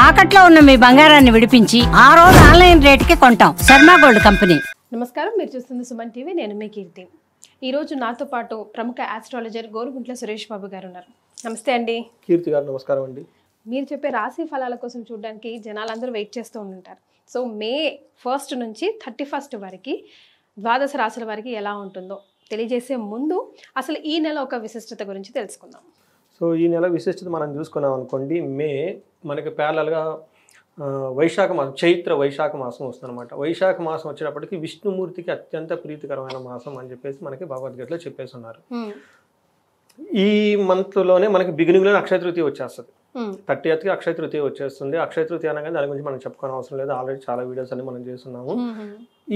తాకట్లో ఉన్న మీ బంగారాన్ని విడిపించి ఆ రోజు ఆన్లైన్ రేటుకి కొంటాం. Sharma gold company. నమస్కారం, మీరు చూస్తుంది సుమన్ టీవీ. నేను మీ కీర్తి. ఈరోజు నాతో పాటు ప్రముఖ ఆస్ట్రాలజర్ గోరుగుంట్ల సురేష్ బాబు గారు ఉన్నారు. నమస్తే అండి. కీర్తి గారు నమస్కారం అండి. మీరు చెప్పే రాశి ఫలాల కోసం చూడడానికి జనాలందరూ వెయిట్ చేస్తూ ఉంటారు. సో మే 1 నుంచి 31 వరకు ద్వాదశ రాశుల వారికి ఎలా ఉంటుందో తెలియజేసే ముందు అసలు ఈ నెల ఒక విశిష్టత గురించి తెలుసుకుందాం. సో ఈ నెల విశిష్టత మనం చూసుకున్నాం అనుకోండి, మే మనకి ప్యారలల్గా వైశాఖ మాసం, చైత్ర వైశాఖ మాసం వస్తుందన్నమాట. వైశాఖ మాసం వచ్చేటప్పటికి విష్ణుమూర్తికి అత్యంత ప్రీతికరమైన మాసం అని చెప్పేసి మనకి భగవద్గీతలో చెప్పేసి ఉన్నారు. ఈ మంత్లోనే మనకి బిగినింగ్లోనే అక్షయ తృతీయ వచ్చేస్తుంది. 30th అక్షయ తృతీయ వచ్చేస్తుంది. అక్షయ తృతీయ అనగానే దాని గురించి మనం చెప్పుకోవడం అవసరం లేదు, ఆల్రెడీ చాలా వీడియోస్ అన్ని మనం చేస్తున్నాము.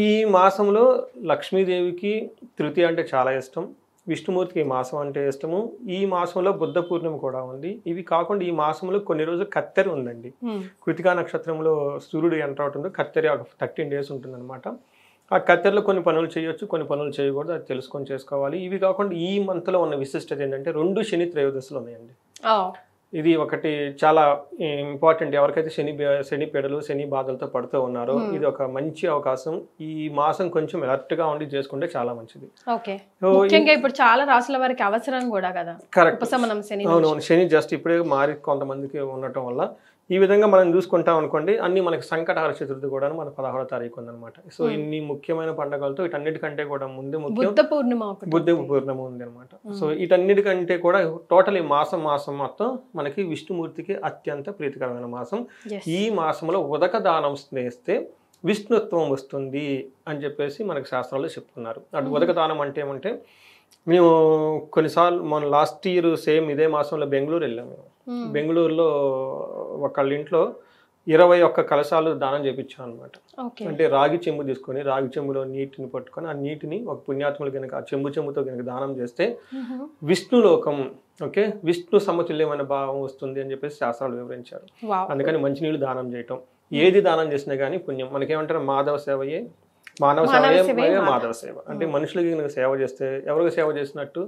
ఈ మాసంలో లక్ష్మీదేవికి తృతీయ అంటే చాలా ఇష్టం, విష్ణుమూర్తికి ఈ మాసం అంటే ఇష్టము. ఈ మాసంలో బుద్ధ పూర్ణిమ కూడా ఉంది. ఇవి కాకుండా ఈ మాసంలో కొన్ని రోజులు కత్తెర ఉందండి. కృతికా నక్షత్రంలో సూర్యుడు ఎంటర్ అవుతుందో కత్తెర ఒక 13 days ఉంటుందన్నమాట. ఆ కత్తెరలో కొన్ని పనులు చేయొచ్చు, కొన్ని పనులు చేయకూడదు, అది తెలుసుకొని చేసుకోవాలి. ఇవి కాకుండా ఈ మంత్లో ఉన్న విశిష్టత ఏంటంటే 2 శని త్రయోదశులు ఉన్నాయండి. ఇది ఒకటి చాలా ఇంపార్టెంట్. ఎవరికైతే శని పీడలు, శని బాధలతో పడుతూ ఉన్నారో ఇది ఒక మంచి అవకాశం. ఈ మాసం కొంచెం అలర్ట్ గా ఉండి చేసుకుంటే చాలా మంచిది. ఇప్పుడు చాలా రాసుల వారికి అవసరం కూడా కదా. కరెక్ట్. అవును, శని జస్ట్ ఇప్పుడే మారి కొంతమందికి ఉండటం వల్ల ఈ విధంగా మనం చూసుకుంటాం అనుకోండి. అన్ని మనకి సంకటహర చతుర్థి కూడా మన 16వ తారీఖు ఉందన్నమాట. సో ఇన్ని ముఖ్యమైన పండుగలతో వీటన్నిటికంటే కూడా ముందు ముఖ్యం బుద్ధ పూర్ణిమ ఉంది అనమాట. సో వీటన్నిటికంటే కూడా టోటల్ ఈ మాసం మొత్తం మనకి విష్ణుమూర్తికి అత్యంత ప్రీతికరమైన మాసం. ఈ మాసంలో ఉదక దానం చేస్తే విష్ణుత్వం వస్తుంది అని చెప్పేసి మనకి శాస్త్రాల్లో చెప్తున్నారు. అటు ఉదక దానం అంటే ఏమంటే, మేము కొన్నిసార్లు మన లాస్ట్ ఇయర్ సేమ్ ఇదే మాసంలో బెంగళూరు వెళ్ళాము. బెంగళూరులో ఒకళ్ళ ఇంట్లో 21 కలశాలు దానం చేయించాం అనమాట. అంటే రాగి చెంబు తీసుకొని, రాగి చెంబులో నీటిని పట్టుకొని ఆ నీటిని ఒక పుణ్యాత్ములు కనుక ఆ చెంబుతో కనుక దానం చేస్తే విష్ణులోకం, ఓకే, విష్ణు సమతుల్యమైన భావం వస్తుంది అని చెప్పేసి శాస్త్రాలు వివరించారు. అందుకని మంచినీళ్ళు దానం చేయటం, ఏది దానం చేసినా కానీ పుణ్యం. మనకేమంటారు, మాధవ సేవయే మానవ సేవయే మాధవ సేవ. అంటే మనుషులకి కనుక సేవ చేస్తే ఎవరికి సేవ చేసినట్టు,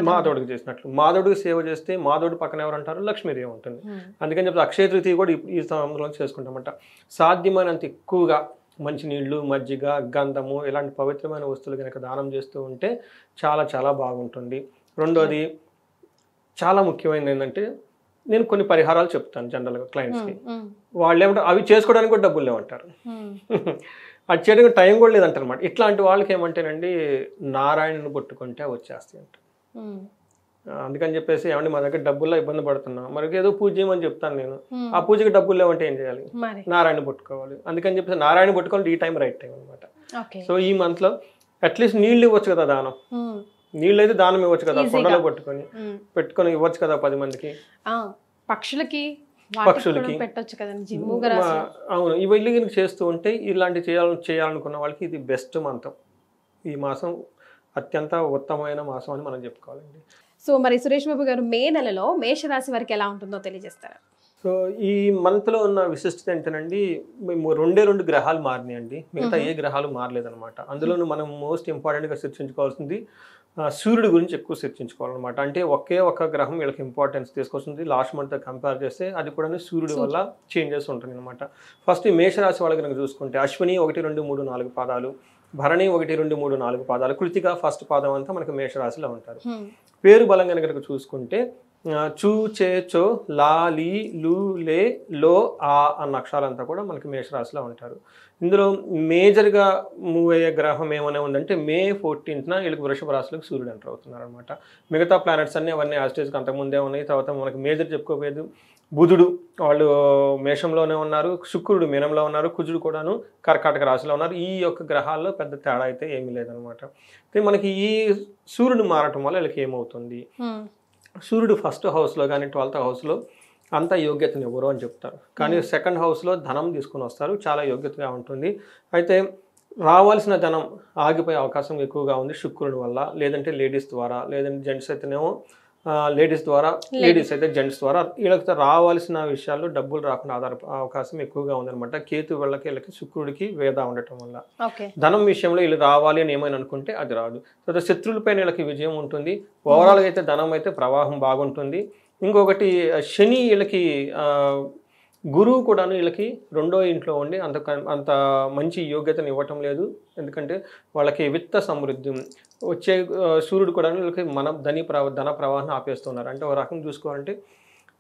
మాధవుడికి చేసినట్లు. మాధవుడికి సేవ చేస్తే మాధవుడి పక్కన ఎవరు అంటారు, లక్ష్మీదేవి ఉంటుంది. అందుకని చెప్పి అక్షయ తృతీయ కూడా ఈ సమయంలో చేసుకుంటామంట. సాధ్యమైనంత ఎక్కువగా మంచినీళ్ళు, మజ్జిగ, గంధము ఇలాంటి పవిత్రమైన వస్తువులు కనుక దానం చేస్తూ ఉంటే చాలా చాలా బాగుంటుంది. రెండోది చాలా ముఖ్యమైనది ఏంటంటే, నేను కొన్ని పరిహారాలు చెప్తాను జనరల్గా క్లయింట్స్కి. వాళ్ళు ఏమంటారు, అవి చేసుకోవడానికి కూడా డబ్బులు లేవంటారు, అది చేయడానికి టైం కూడా లేదంటారు అనమాట. ఇట్లాంటి వాళ్ళకి ఏమంటేనండి, నారాయణను పట్టుకుంటే వచ్చేస్తాయి అంట. అందుకని చెప్పేసి ఏమంటే మా దగ్గర డబ్బుల్లో ఇబ్బంది పడుతున్నాం, మరి ఏదో పూజ చేయమని చెప్తాను నేను. ఆ పూజకి డబ్బులు లేవంటే ఏం చేయాలి, నారాయణ పట్టుకోవాలి. అందుకని చెప్పేసి నారాయణ పట్టుకోవాలి, ఈ టైం రైట్ టైం అనమాట. సో ఈ మంత్లో అట్లీస్ట్ నీళ్ళు ఇవ్వచ్చు కదా దానం. నీళ్ళు అయితే దానం ఇవ్వచ్చు కదా, కొండలో పెట్టుకొని ఇవ్వచ్చు కదా 10 మందికి, పక్షులకి. అవును, ఇవన్నీ కనుక చేస్తూ ఉంటే ఇలాంటి చేయాలనుకున్న వాళ్ళకి ఇది బెస్ట్ మంత్రం. ఈ మాసం అత్యంత ఉత్తమమైన మాసం అని మనం చెప్పుకోవాలండి. సో మరి సురేష్ బాబు గారు, మే నెలలో మేషరాశి వారికి ఎలా ఉంటుందో తెలియజేస్తారా? సో ఈ మంత్లో ఉన్న విశిష్టత ఏంటండి, మేము 2 గ్రహాలు మారినాయండి, మిగతా ఏ గ్రహాలు మారలేదనమాట. అందులోనూ మనం మోస్ట్ ఇంపార్టెంట్గా చర్చించుకోవాల్సింది సూర్యుడి గురించి ఎక్కువ చర్చించుకోవాలన్నమాట. అంటే ఒకే ఒక గ్రహం వీళ్ళకి ఇంపార్టెన్స్ తీసుకొస్తుంది. లాస్ట్ మంత్తో కంపేర్ చేస్తే అది కూడా సూర్యుడి వల్ల చేంజెస్ ఉంటుంది అనమాట. ఫస్ట్ ఈ మేషరాశి వాళ్ళకి కనుక చూసుకుంటే అశ్విని 1, 2, 3, 4 పాదాలు, భరణి 1, 2, 3, 4 పాదాలు, కృతిక ఫస్ట్ పాదం అంతా మనకి మేషరాశిలో ఉంటారు. పేరు బలంగా కనుక చూసుకుంటే చూ, చే, చో, లా, లీ, లు, లే, లో, ఆ అన్న అక్షరాలంతా కూడా మనకి మేషరాశిలో ఉంటారు. ఇందులో మేజర్గా మూవ్ అయ్యే గ్రహం ఏమైనా ఉందంటే మే 14th వీళ్ళకి వృషభ రాశిలోకి సూర్యుడు ఎంటర్ అవుతున్నారు అనమాట. మిగతా ప్లానెట్స్ అన్నీ అవన్నీ యాస్టేజ్కి అంతకుముందే ఉన్నాయి. తర్వాత మనకి మేజర్ చెప్పుకోలేదు, బుధుడు వాళ్ళు మేషంలోనే ఉన్నారు, శుక్రుడు మీనంలో ఉన్నారు, కుజుడు కూడాను కర్కాటక రాశిలో ఉన్నారు. ఈ యొక్క గ్రహాల్లో పెద్ద తేడా అయితే ఏమీ లేదనమాట. మనకి ఈ సూర్యుడు మారటం వల్ల వీళ్ళకి ఏమవుతుంది, సూర్యుడు ఫస్ట్ హౌస్లో కానీ 12th హౌస్లో అంత యోగ్యతను ఎవరు అని చెప్తారు, కానీ 2nd హౌస్లో ధనం తీసుకుని వస్తారు, చాలా యోగ్యతగా ఉంటుంది. అయితే రావాల్సిన ధనం ఆగిపోయే అవకాశం ఎక్కువగా ఉంది శుక్రుడి వల్ల, లేదంటే లేడీస్ ద్వారా, లేదంటే జెంట్స్ అయితేనేమో లేడీస్ ద్వారా, లేడీస్ అయితే జెంట్స్ ద్వారా వీళ్ళకి రావాల్సిన విషయాల్లో డబ్బులు రాకుండా అవకాశం ఎక్కువగా ఉందన్నమాట. కేతు వీళ్ళకి శుక్రుడికి వేద ఉండటం వల్ల ధనం విషయంలో వీళ్ళు రావాలి అని ఏమైనా అనుకుంటే అది రాదు. తర్వాత శత్రువులపైన వీళ్ళకి విజయం ఉంటుంది. ఓవరాల్గా అయితే ధనం అయితే ప్రవాహం బాగుంటుంది. ఇంకొకటి శని వీళ్ళకి గురువు కూడాను వీళ్ళకి రెండో ఇంట్లో ఉండి అంత మంచి యోగ్యతను ఇవ్వటం లేదు. ఎందుకంటే వాళ్ళకి విత్త సమృద్ధి వచ్చే సూర్యుడు కూడా వీళ్ళకి ధన ప్రవాహాన్ని ఆపేస్తున్నారు. అంటే ఒక రకం చూసుకోవాలంటే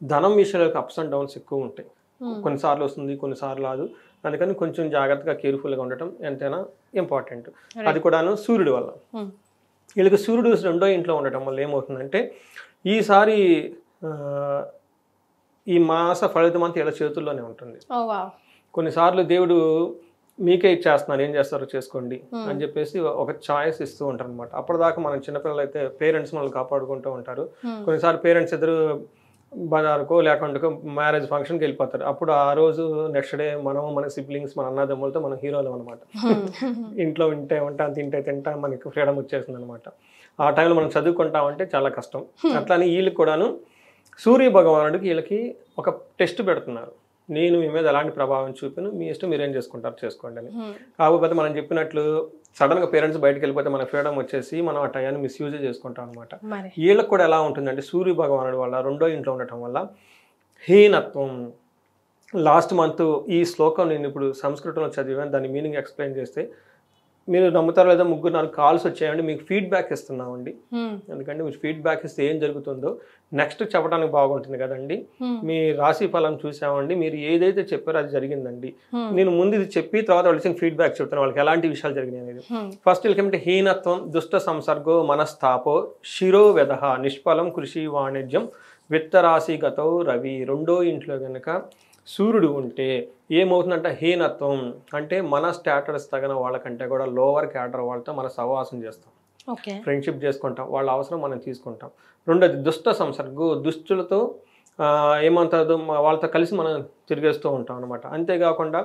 ధనం విషయాలకు అప్స్ అండ్ డౌన్స్ ఎక్కువ ఉంటాయి. కొన్నిసార్లు వస్తుంది, కొన్నిసార్లు రాదు. అందుకని కొంచెం జాగ్రత్తగా కేర్ఫుల్గా ఉండటం ఎంతైనా ఇంపార్టెంట్. అది కూడాను సూర్యుడు వల్ల. వీళ్ళకి సూర్యుడు రెండో ఇంట్లో ఉండటం వల్ల ఏమవుతుందంటే ఈసారి ఈ మాస ఫలితం అంతా ఇలా చేతుల్లోనే ఉంటుంది. కొన్నిసార్లు దేవుడు మీకే ఇచ్చేస్తున్నారు, ఏం చేస్తారో చేసుకోండి అని చెప్పేసి ఒక చాయిస్ ఇస్తూ ఉంటారు అనమాట. అప్పటిదాకా మనం చిన్నపిల్లలు అయితే పేరెంట్స్ మనల్ని కాపాడుకుంటూ ఉంటారు. కొన్నిసార్లు పేరెంట్స్ ఇద్దరు బజార్కో లేకుంటే మ్యారేజ్ ఫంక్షన్కి వెళ్ళిపోతారు. అప్పుడు ఆ రోజు నెక్స్ట్ డే మన సిబ్లింగ్స్, మన అన్నదమ్ములతో మనం హీరోలు అనమాట. ఇంట్లో ఉంటాం, తింటే తింటా, మనకి ఫ్రీడమ్ వచ్చేసింది అనమాట. ఆ టైంలో మనం చదువుకుంటామంటే చాలా కష్టం. అట్లానే వీళ్ళకి కూడాను సూర్య భగవానుడికి వీళ్ళకి ఒక టెస్ట్ పెడుతున్నారు. నేను మీ మీద ఎలాంటి ప్రభావం చూపాను, మీ ఇష్టం మీరేం చేసుకుంటారు చేసుకోండి అని. కాకపోతే మనం చెప్పినట్లు సడన్గా పేరెంట్స్ బయటకు వెళ్ళిపోతే మన ఫ్రీడమ్ వచ్చేసి మనం ఆ టయాన్ని మిస్యూజ్ చేసుకుంటాం అనమాట. వీళ్ళకి కూడా ఎలా ఉంటుందంటే సూర్య భగవానుడి వల్ల రెండో ఇంట్లో ఉండటం వల్ల హీనత్వం. లాస్ట్ మంత్ ఈ శ్లోకం నేను ఇప్పుడు సంస్కృతంలో చదివాను, దాని మీనింగ్ ఎక్స్ప్లెయిన్ చేస్తే మీరు నమ్ముతారో లేదా 3-4 కాల్స్ వచ్చాయండి, మీకు ఫీడ్బ్యాక్ ఇస్తున్నామండి. ఎందుకంటే మీరు ఫీడ్బ్యాక్ ఇస్తే ఏం జరుగుతుందో నెక్స్ట్ చెప్పడానికి బాగుంటుంది కదండి. మీ రాశి ఫలం చూసామండి, మీరు ఏదైతే చెప్పారో అది జరిగిందండి. నేను ముందు ఇది చెప్పి తర్వాత వాళ్ళకి ఫీడ్బ్యాక్ చెప్తాను, వాళ్ళకి ఎలాంటి విషయాలు జరిగినాయి అనేది. ఫస్ట్ వీళ్ళకి హీనత్వం, దుష్ట సంసర్గో, మనస్తాపో, శిరోవెద, నిష్ఫలం కృషి వాణిజ్యం, విత్తరాశి గతౌ రవి. రెండో ఇంట్లో కనుక సూర్యుడు ఉంటే ఏమవుతుందంటే హీనత్వం అంటే మన స్టాటస్ తగిన వాళ్ళకంటే కూడా లోవర్ క్యాడర్ వాళ్ళతో మన సహవాసం చేస్తాం, ఫ్రెండ్షిప్ చేసుకుంటాం, వాళ్ళ అవసరం మనం తీసుకుంటాం. రెండోది దుష్ట సంసర్గు, దుష్టులతో ఏమంటారు వాళ్ళతో కలిసి మనం తిరిగేస్తూ ఉంటాం అనమాట. అంతేకాకుండా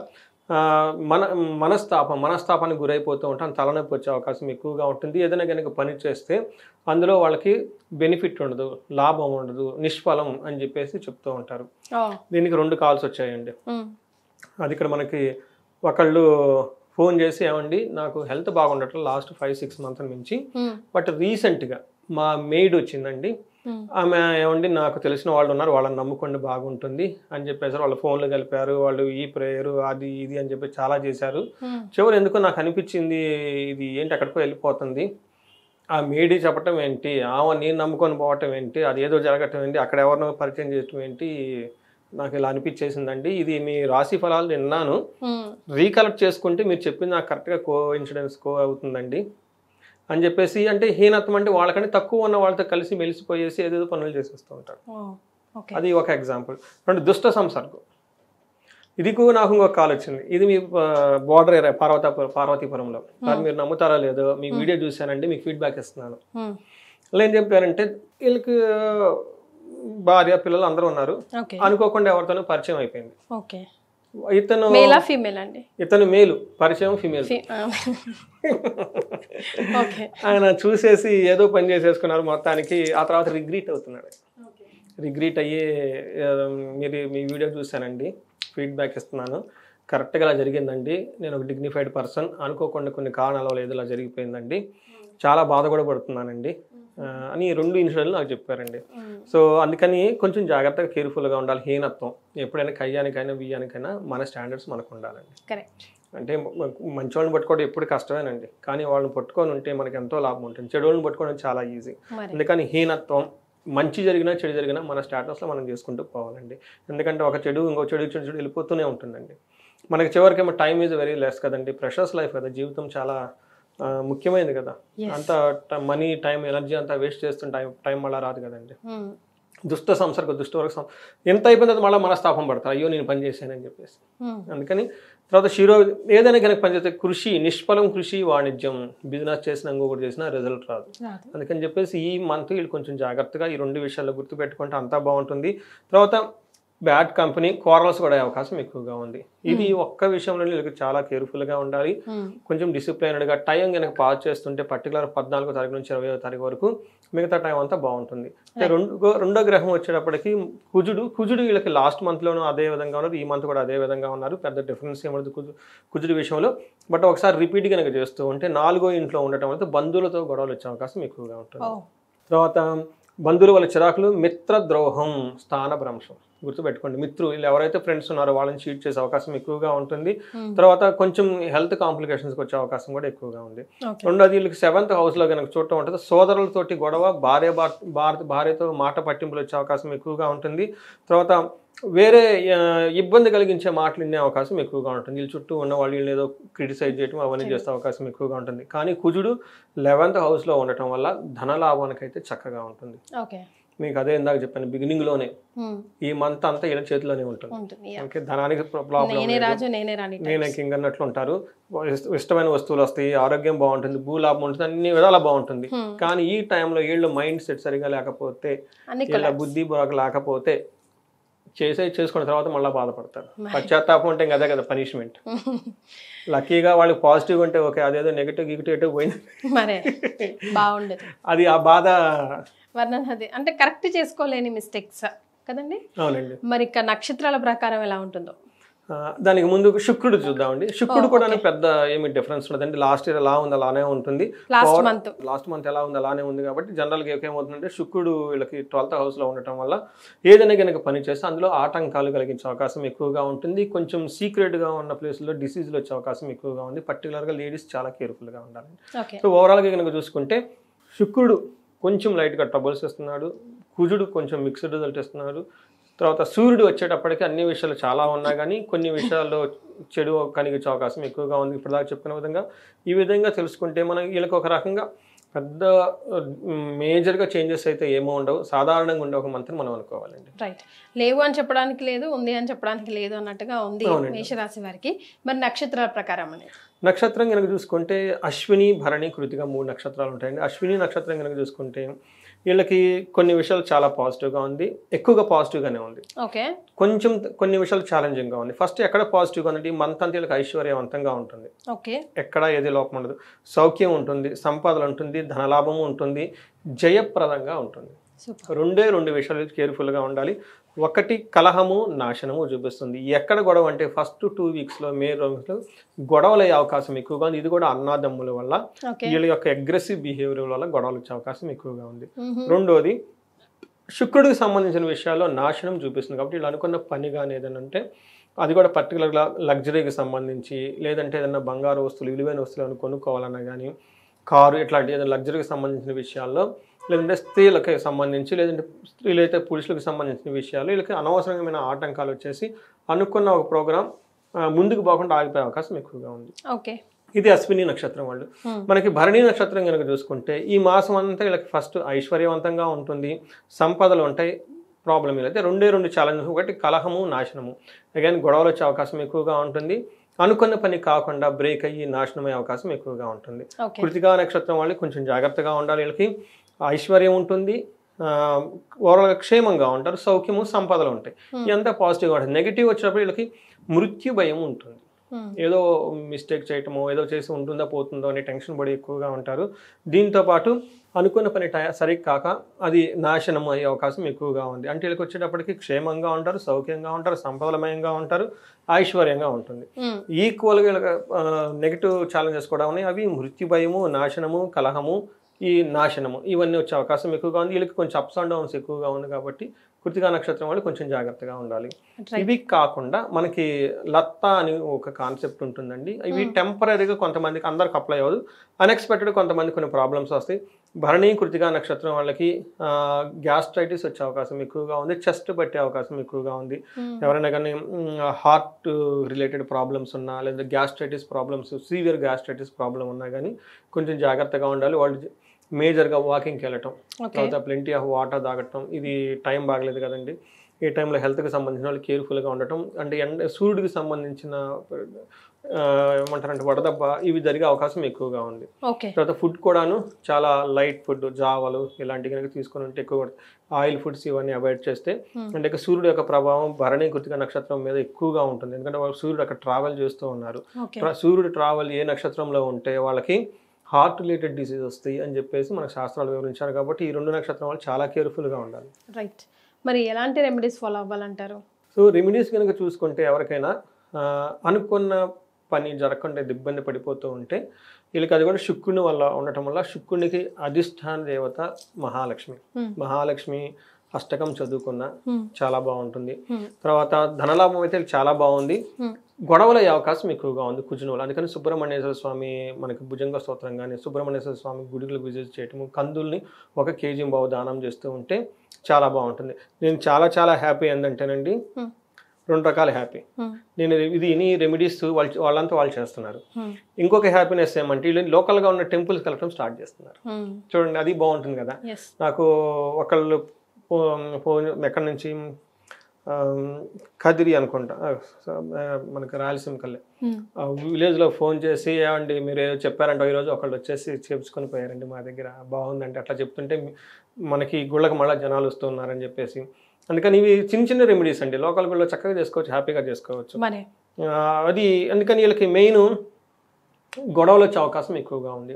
మనస్తాపానికి గురైపోతూ ఉంటాం, తలనొప్పి వచ్చే అవకాశం ఎక్కువగా ఉంటుంది. ఏదైనా కనుక పని చేస్తే అందులో వాళ్ళకి బెనిఫిట్ ఉండదు, లాభం ఉండదు, నిష్ఫలం అని చెప్పేసి చెప్తూ ఉంటారు. దీనికి 2 కాల్స్ వచ్చాయండి. అది ఇక్కడ మనకి ఒకళ్ళు ఫోన్ చేసి ఏమండి నాకు హెల్త్ బాగుండటం లాస్ట్ 5-6 మంత్స్ నుంచి, బట్ రీసెంట్గా మా మెయిడ్ వచ్చిందండి, ఆమె ఏమండి నాకు తెలిసిన వాళ్ళు ఉన్నారు, వాళ్ళని నమ్ముకోండి బాగుంటుంది అని చెప్పేసి వాళ్ళ ఫోన్లు కలిపారు, వాళ్ళు ఈ ప్రేయరు అది ఇది అని చెప్పి చాలా చేశారు. చివరి ఎందుకో నాకు అనిపించింది ఇది ఏంటి అక్కడికో వెళ్ళిపోతుంది, ఆ మేడీ చెప్పటం ఏంటి, నేను నమ్ముకొని పోవటం ఏంటి, అది ఏదో జరగటం ఏంటి, అక్కడ ఎవరినో పరిచయం చేయటం ఏంటి, నాకు ఇలా అనిపించేసిందండి. ఇది మీ రాశి ఫలాలు విన్నాను, రీకలెక్ట్ చేసుకుంటే మీరు చెప్పింది నాకు కరెక్ట్గా ఇన్సిడెన్స్ అవుతుందండి అని చెప్పేసి. అంటే హీనత్వం అంటే వాళ్ళకంటే తక్కువ ఉన్న వాళ్ళతో కలిసి మెలిసిపోయేసి ఏదేదో పనులు చేసేస్తూ ఉంటారు. అది ఒక ఎగ్జాంపుల్. రెండు దుష్ట సంసర్గం. ఇది నాకు ఇంకొక కాల్ వచ్చింది. ఇది మీ బార్డర్ ఏరియా పార్వతీపురంలో. అది మీరు నమ్ముతారా లేదో మీ వీడియో చూశానండి, మీకు ఫీడ్బ్యాక్ ఇస్తున్నాను. వాళ్ళు ఏం చెప్పారంటే వీళ్ళకి భార్య పిల్లలు అందరూ ఉన్నారు, అనుకోకుండా ఎవరితోనూ పరిచయం అయిపోయింది. ఇతను ఇతను మేలు, పరిచయం ఫిమేల్. ఆయన చూసేసి ఏదో పని చేసేసుకున్నారు మొత్తానికి. ఆ తర్వాత రిగ్రీట్ అవుతున్నాడు. రిగ్రీట్ అయ్యి మీ వీడియో చూశానండి, ఫీడ్బ్యాక్ ఇస్తున్నాను, కరెక్ట్గా ఇలా జరిగిందండి, నేను ఒక డిగ్నిఫైడ్ పర్సన్, అనుకోకుండా కొన్ని కారణాల వల్ల ఏదో ఇలా జరిగిపోయిందండి, చాలా బాధ కూడా పడుతున్నానండి అని 2 ఇన్సిడెంట్లు నాకు చెప్పారండి. సో అందుకని కొంచెం జాగ్రత్తగా కేర్ఫుల్గా ఉండాలి. హీనత్వం ఎప్పుడైనా కయ్యానికైనా బియ్యానికైనా మన స్టాండర్డ్స్ మనకు ఉండాలండి. అంటే మంచి వాళ్ళని పట్టుకోవడం ఎప్పుడు కష్టమేనండి, కానీ వాళ్ళని పట్టుకొని ఉంటే మనకి ఎంతో లాభం ఉంటుంది. చెడు వాళ్ళని పట్టుకోవడం చాలా ఈజీ. అందుకని హీనత్వం, మంచి జరిగినా చెడు జరిగినా మన స్టాటస్లో మనం చేసుకుంటూ పోవాలండి. ఎందుకంటే ఒక చెడు ఇంకో చెడు వెళ్ళిపోతూనే ఉంటుందండి. మనకి చివరికేమో టైం ఈజ్ వెరీ లెస్ కదండి, ప్రెషర్స్ లైఫ్ కదా, జీవితం చాలా ముఖ్యమైనది కదా. అంత మనీ టైం ఎనర్జీ అంతా వేస్ట్ చేస్తుంటే టైం మళ్ళీ రాదు కదండి. దుష్ట సంసర్గ, దుష్టవర్గ ఎంత అయిపోయిన తర్వాత మళ్ళీ మనస్తాపం పడతారు, అయ్యో నేను పని చేశానని చెప్పేసి. అందుకని తర్వాత ఏదైనా కనుక పనిచేస్తే కృషి, నిష్ఫలం కృషి వాణిజ్యం, బిజినెస్ చేసినా ఇంకొకటి చేసినా రిజల్ట్ రాదు. అందుకని చెప్పేసి ఈ మంత్ వీళ్ళు కొంచెం జాగ్రత్తగా ఈ 2 విషయాల్లో గుర్తుపెట్టుకుంటే అంతా బాగుంటుంది. తర్వాత బ్యాడ్ కంపెనీ, క్వారల్స్ కూడా అవకాశం ఎక్కువగా ఉంది. ఇది ఒక్క విషయంలో వీళ్ళకి చాలా కేర్ఫుల్గా ఉండాలి, కొంచెం డిసిప్లైన్డ్గా. టైం కనుక పాస్ చేస్తుంటే పర్టికులర్ 14వ తారీఖు నుంచి 20వ తారీఖు వరకు మిగతా టైం అంతా బాగుంటుంది. రెండో గ్రహం వచ్చేటప్పటికి కుజుడు వీళ్ళకి లాస్ట్ మంత్లోనూ అదే విధంగా ఉన్నారు, ఈ మంత్ కూడా అదే విధంగా ఉన్నారు, పెద్ద డిఫరెన్స్ ఏమవుతుంది కుజుడు విషయంలో. బట్ ఒకసారి రిపీట్ కనుక చేస్తూ ఉంటే 4వ ఇంట్లో ఉండటం వల్ల బంధువులతో గొడవలు వచ్చే అవకాశం ఎక్కువగా ఉంటుంది. తర్వాత బంధువుల వల్ల చిరాకులు, మిత్రద్రోహం, స్థానభ్రంశం. గుర్తుపెట్టుకోండి, మిత్రులు ఎవరైతే ఫ్రెండ్స్ ఉన్నారో వాళ్ళని చీట్ చేసే అవకాశం ఎక్కువగా ఉంటుంది. తర్వాత కొంచెం హెల్త్ కాంప్లికేషన్స్కి వచ్చే అవకాశం కూడా ఎక్కువగా ఉంది. రెండోది వీళ్ళకి 7th హౌస్లో కనుక చూడటం ఉంటుంది, సోదరులతోటి గొడవ, భార్యతో మాట పట్టింపులు వచ్చే అవకాశం ఎక్కువగా ఉంటుంది. తర్వాత వేరే ఇబ్బంది కలిగించే మాటలు వినే అవకాశం ఎక్కువగా ఉంటుంది. వీళ్ళ చుట్టూ ఉన్న వాళ్ళు వీళ్ళు ఏదో క్రిటిసైజ్ చేయడం అవన్నీ చేసే అవకాశం ఎక్కువగా ఉంటుంది. కానీ కుజుడు 11th హౌస్లో ఉండటం వల్ల ధనలాభానికైతే చక్కగా ఉంటుంది. మీకు అదే ఇందాక చెప్పాను బిగినింగ్లోనే, ఈ మంత్ అంతా ఇలా చేతిలోనే ఉంటుంది. ఓకే, ధనానికి ప్రాబ్లం, నేనే కింగ్ అన్నట్లు ఉంటారు. ఇష్టమైన వస్తువులు వస్తాయి, ఆరోగ్యం బాగుంటుంది, భూలాభం ఉంటుంది, అన్ని విధాలా బాగుంటుంది. కానీ ఈ టైంలో వీళ్ళు మైండ్ సెట్ సరిగా లేకపోతే, వీళ్ళ బుద్ధి బుర్రకు లేకపోతే చేసుకున్న తర్వాత మళ్ళీ బాధపడతారు. పశ్చాత్తాపం అంటే అదే కదా పనిష్మెంట్. లక్కీగా వాళ్ళు పాజిటివ్ ఉంటే ఓకే, అదేదో నెగిటివ్ పోయింది బాగుండదు. అది ఆ బాధ వర్ణనది అంటే కరెక్ట్ చేసుకోలేని మిస్టేక్స్ కదండి. అవునండి. మరి ఇక నక్షత్రాల ప్రకారం ఎలా ఉంటుందో దానికి ముందు శుక్రుడు చూద్దామండి. శుక్రుడు కూడా పెద్ద ఏమి డిఫరెన్స్ ఉండదండి. లాస్ట్ ఇయర్ ఎలా ఉంది అలానే ఉంటుంది, లాస్ట్ మంత్ ఎలా ఉంది అలానే ఉంది. కాబట్టి జనరల్గా ఏమవుతుందంటే శుక్రుడు వీళ్ళకి 12th హౌస్లో ఉండటం వల్ల ఏదైనా కనుక పని చేస్తే అందులో ఆటంకాలు కలిగించే అవకాశం ఎక్కువగా ఉంటుంది. కొంచెం సీక్రెట్గా ఉన్న ప్లేస్లో డిసీజులు వచ్చే అవకాసం ఎక్కువగా ఉంది. పర్టికులర్గా లేడీస్ చాలా కేర్ఫుల్గా ఉండాలి. సో ఓవరాల్గా కనుక చూసుకుంటే శుక్రుడు కొంచెం లైట్గా ట్రబుల్స్ ఇస్తున్నాడు, కుజుడు కొంచెం మిక్స్డ్ రిజల్ట్ ఇస్తున్నాడు. తర్వాత సూర్యుడు వచ్చేటప్పటికి అన్ని విషయాలు చాలా ఉన్నా కానీ కొన్ని విషయాల్లో చెడు కలిగించే అవకాశం ఎక్కువగా ఉంది. ఇప్పటిదాకా చెప్పుకునే విధంగా ఈ విధంగా తెలుసుకుంటే మనం వీళ్ళకి ఒక రకంగా పెద్ద మేజర్గా చేంజెస్ అయితే ఏమో ఉండవు, సాధారణంగా ఉండే ఒక మంత్రం మనం అనుకోవాలండి. రైట్, లేవు అని చెప్పడానికి లేదు, ఉంది అని చెప్పడానికి లేదు అన్నట్టుగా ఉంది మేషరాశి వారికి. మరి నక్షత్రాల ప్రకారం అనేది నక్షత్రం కనుక చూసుకుంటే అశ్విని, భరణి, కృతిక 3 నక్షత్రాలు ఉంటాయండి. అశ్విని నక్షత్రం కనుక చూసుకుంటే వీళ్ళకి కొన్ని విషయాలు చాలా పాజిటివ్గా ఉంది, ఎక్కువగా పాజిటివ్గానే ఉంది. కొంచెం కొన్ని విషయాలు ఛాలెంజింగ్గా ఉంది. ఫస్ట్ ఎక్కడ పాజిటివ్గా ఉంది, ఈ మంత్ అంతా వీళ్ళకి ఐశ్వర్యవంతంగా ఉంటుంది, ఎక్కడ ఏది లోపం ఉండదు, సౌఖ్యం ఉంటుంది, సంపాదన ఉంటుంది, ధనలాభము ఉంటుంది, జయప్రదంగా ఉంటుంది. రెండు విషయాలు కేర్ఫుల్గా ఉండాలి. ఒకటి కలహము, నాశనము చూపిస్తుంది. ఎక్కడ గొడవ అంటే ఫస్ట్ 2 వీక్స్లో మే 2 గొడవలు అయ్యే అవకాశం ఎక్కువగా ఉంది. ఇది కూడా అన్నాదమ్ముల వల్ల, వీళ్ళ యొక్క అగ్రెసివ్ బిహేవియర్ వల్ల గొడవలు వచ్చే అవకాశం ఎక్కువగా ఉంది. రెండోది శుక్రుడికి సంబంధించిన విషయాల్లో నాశనం చూపిస్తుంది. కాబట్టి వీళ్ళు అనుకున్న పని కానీ ఏదైనా అంటే అది కూడా పర్టికులర్గా లగ్జరీకి సంబంధించి, లేదంటే ఏదైనా బంగారు వస్తువులు, విలువైన వస్తువులు కొనుక్కోవాలన్నా కానీ, కారు ఇట్లాంటి ఏదైనా లగ్జరీకి సంబంధించిన విషయాల్లో, లేదంటే స్త్రీలకు సంబంధించి, లేదంటే స్త్రీలైతే పురుషులకు సంబంధించిన విషయాలు వీళ్ళకి అనవసరమైన ఆటంకాలు వచ్చేసి అనుకున్న ఒక ప్రోగ్రామ్ ముందుకు పోకుండా ఆగిపోయే అవకాశం ఎక్కువగా ఉంది. ఇది అశ్విని నక్షత్రం వాళ్ళు. మనకి భరణి నక్షత్రం కనుక చూసుకుంటే ఈ మాసం అంతా వీళ్ళకి ఫస్ట్ ఐశ్వర్యవంతంగా ఉంటుంది, సంపదలు ఉంటాయి. ప్రాబ్లం అయితే 2 ఛాలెంజెస్, ఒకటి కలహము, నాశనము. అగైన్ గొడవలు వచ్చే అవకాశం ఎక్కువగా ఉంటుంది. అనుకున్న పని కాకుండా బ్రేక్ అయ్యి నాశనమయ్యే అవకాశం ఎక్కువగా ఉంటుంది. కృతికా నక్షత్రం వాళ్ళు కొంచెం జాగ్రత్తగా ఉండాలి. వీళ్ళకి ఐశ్వర్యం ఉంటుంది, ఓవరాల్గా క్షేమంగా ఉంటారు, సౌఖ్యము, సంపదలు ఉంటాయి. ఇదంతా పాజిటివ్గా ఉంటుంది. నెగిటివ్ వచ్చినప్పుడు వీళ్ళకి మృత్యు భయం ఉంటుంది. ఏదో మిస్టేక్ చేయటమో ఏదో చేసి ఉంటుందా పోతుందో అనే టెన్షన్ పడి ఎక్కువగా ఉంటారు. దీంతోపాటు అనుకున్న పని సరిగ్గా కాక అది నాశనం అయ్యే అవకాశం ఎక్కువగా ఉంది. అంటే వీళ్ళకి వచ్చేటప్పటికి క్షేమంగా ఉంటారు, సౌఖ్యంగా ఉంటారు, సంపదలమయంగా ఉంటారు, ఐశ్వర్యంగా ఉంటుంది. ఈక్వల్గా వీళ్ళకి నెగిటివ్ ఛాలెంజెస్ కూడా ఉన్నాయి. అవి మృత్యు భయము, నాశనము, కలహము, ఈ నాశనము, ఇవన్నీ వచ్చే అవకాశం ఎక్కువగా ఉంది. వీళ్ళకి కొంచెం అప్స్ అండ్ డౌన్స్ ఎక్కువగా ఉంది. కాబట్టి కృతికా నక్షత్రం వాళ్ళు కొంచెం జాగ్రత్తగా ఉండాలి. ఇవి కాకుండా మనకి లత్తా అని ఒక కాన్సెప్ట్ ఉంటుందండి. ఇవి టెంపరీగా కొంతమందికి, అందరికి అప్లై అవ్వదు, అన్ఎక్స్పెక్టెడ్ కొంతమంది కొన్ని ప్రాబ్లమ్స్ వస్తాయి. భరణి, కృతికా నక్షత్రం వాళ్ళకి గ్యాస్ట్రైటిస్ వచ్చే అవకాశం ఎక్కువగా ఉంది, చెస్ట్ పట్టే అవకాశం ఎక్కువగా ఉంది. ఎవరైనా కానీ హార్ట్ రిలేటెడ్ ప్రాబ్లమ్స్ ఉన్నా, లేదా gastritis problems, severe gastritis problem ఉన్నా కానీ కొంచెం జాగ్రత్తగా ఉండాలి. వాళ్ళు మేజర్గా వాకింగ్కి వెళ్ళటం, తర్వాత ప్లెంటీ ఆఫ్ వాటర్ తాగటం. ఇది టైం బాగలేదు కదండి, ఈ టైంలో హెల్త్కి సంబంధించిన వాళ్ళు కేర్ఫుల్గా ఉండటం. అంటే సూర్యుడికి సంబంధించిన ఏమంటారంటే వడదెబ్బ, ఇవి జరిగే అవకాశం ఎక్కువగా ఉంది. తర్వాత ఫుడ్ కూడాను చాలా లైట్ ఫుడ్, జావలు ఇలాంటివి కనుక తీసుకుని ఉంటే ఎక్కువ ఆయిల్ ఫుడ్స్ ఇవన్నీ అవాయిడ్ చేస్తే, అంటే సూర్యుడు యొక్క ప్రభావం భరణి, కృతిక నక్షత్రం మీద ఎక్కువగా ఉంటుంది. ఎందుకంటే వాళ్ళు సూర్యుడు అక్కడ ట్రావెల్ చేస్తూ ఉన్నారు. సూర్యుడు ట్రావెల్ ఏ నక్షత్రంలో ఉంటే వాళ్ళకి హార్ట్ రిలేటెడ్ డిసీజ్ వస్తాయి అని చెప్పేసి మనకు శాస్త్రాలు వివరించారు. కాబట్టి ఈ 2 నక్షత్రం వాళ్ళు చాలా కేర్ఫుల్గా ఉండాలి. రైట్, మరి ఎలాంటి రెమెడీస్ ఫాలో అవ్వాలంటారు? సో రెమెడీస్ కనుక చూసుకుంటే ఎవరికైనా అనుకున్న పని జరగకుండా ఇబ్బంది పడిపోతూ ఉంటే వీళ్ళకి అది కూడా శుక్రుని వల్ల ఉండటం వల్ల శుక్రునికి అధిష్టాన దేవత మహాలక్ష్మి. మహాలక్ష్మి అష్టకం చదువుకున్న చాలా బాగుంటుంది. తర్వాత ధనలాభం అయితే చాలా బాగుంది. గొడవలు అయ్యే అవకాశం ఎక్కువగా ఉంది కుజునులు. అందుకని సుబ్రహ్మణ్యేశ్వర స్వామి మనకి భుజంగ స్తోత్రం కానీ సుబ్రహ్మణ్యేశ్వర స్వామి గుడిలకు విజిట్ చేయటము, కందుల్ని 1 kg బావు దానం చేస్తూ ఉంటే చాలా బాగుంటుంది. నేను చాలా హ్యాపీ ఏంటంటేనండి 2 రకాల హ్యాపీ. నేను ఇది రెమెడీస్ వాళ్ళంతా వాళ్ళు చేస్తున్నారు. ఇంకొక హ్యాపీనెస్ ఏమంటే వీళ్ళు లోకల్గా ఉన్న టెంపుల్స్ కలగడం స్టార్ట్ చేస్తున్నారు. చూడండి, అది బాగుంటుంది కదా. నాకు ఒకళ్ళు ఫోన్ ఎక్కడి నుంచి కదిరి అనుకుంటా, మనకి రాయలసీమ కల్లే విలేజ్లో ఫోన్ చేసి ఏమండి మీరు ఏదో చెప్పారంటే ఈరోజు ఒకళ్ళు వచ్చేసి చేపించుకొని పోయారండి మా దగ్గర, బాగుందంటే అట్లా చెప్తుంటే మనకి గుళ్ళకి మళ్ళీ జనాలు వస్తున్నారని చెప్పేసి. అందుకని ఇవి చిన్న రెమెడీస్ అండి, లోకల్ గుళ్ళో చక్కగా చేసుకోవచ్చు, హ్యాపీగా చేసుకోవచ్చు. అది అందుకని వీళ్ళకి మెయిన్ గొడవలు వచ్చే అవకాశం ఎక్కువగా ఉంది.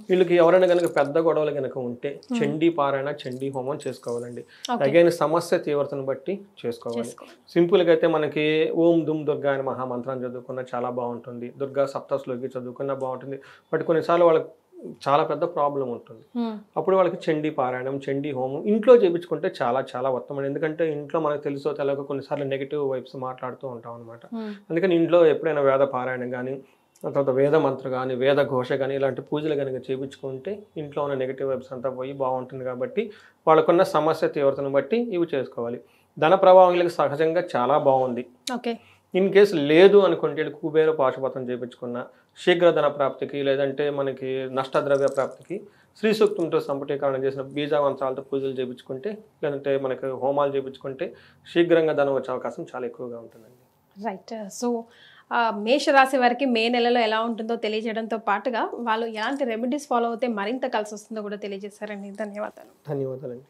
వీళ్ళకి ఎవరైనా కనుక పెద్ద గొడవలు కనుక ఉంటే చండీ పారాయణ, చండీ హోమం చేసుకోవాలండి. అగైన్ సమస్య తీవ్రతను బట్టి చేసుకోవాలి. సింపుల్గా అయితే మనకి ఓం దుమ్ దుర్గా అని మహామంత్రాన్ని చదువుకున్న చాలా బాగుంటుంది. దుర్గా సప్తశ్లోకి చదువుకున్న బాగుంటుంది. బట్ కొన్నిసార్లు వాళ్ళకి చాలా పెద్ద ప్రాబ్లం ఉంటుంది. అప్పుడు వాళ్ళకి చండీ పారాయణం, చండీ హోమం ఇంట్లో చేయించుకుంటే చాలా ఉత్తమం. ఎందుకంటే ఇంట్లో మనకు తెలుసో తెలియక కొన్నిసార్లు నెగిటివ్ వైబ్స్ మాట్లాడుతూ ఉంటాం అనమాట. అందుకని ఇంట్లో ఎప్పుడైనా వేద పారాయణం కానీ, తర్వాత వేద మంత్ర కానీ, వేద ఘోష కానీ ఇలాంటి పూజలు కనుక చేయించుకుంటే ఇంట్లో ఉన్న నెగిటివ్ వైబ్స్ అంతా పోయి బాగుంటుంది. కాబట్టి వాళ్ళకున్న సమస్య తీవ్రతను బట్టి ఇవి చేసుకోవాలి. ధన ప్రవాహం వీళ్ళకి సహజంగా చాలా బాగుంది. ఇన్ కేసు లేదు అనుకుంటే కుబేర పాశుపతం చేయించుకున్న శీఘ్ర ధన ప్రాప్తికి, లేదంటే మనకి నష్టద్రవ్య ప్రాప్తికి శ్రీ సూక్తంతో సంపుటీకరణ చేసిన బీజావంతాలతో పూజలు చేయించుకుంటే, లేదంటే మనకి హోమాలు చేయించుకుంటే శీఘ్రంగా ధనం వచ్చే అవకాశం చాలా ఎక్కువగా ఉంటుందండి. రైట్. సో మేషరాశి వారికి మే నెలలో ఎలా ఉంటుందో తెలియజేయడంతో పాటుగా వాళ్ళు ఎలాంటి రెమెడీస్ ఫాలో అవుతే మరింత కలిసి వస్తుందో కూడా తెలియజేశారండి. ధన్యవాదాలు. ధన్యవాదాలండి.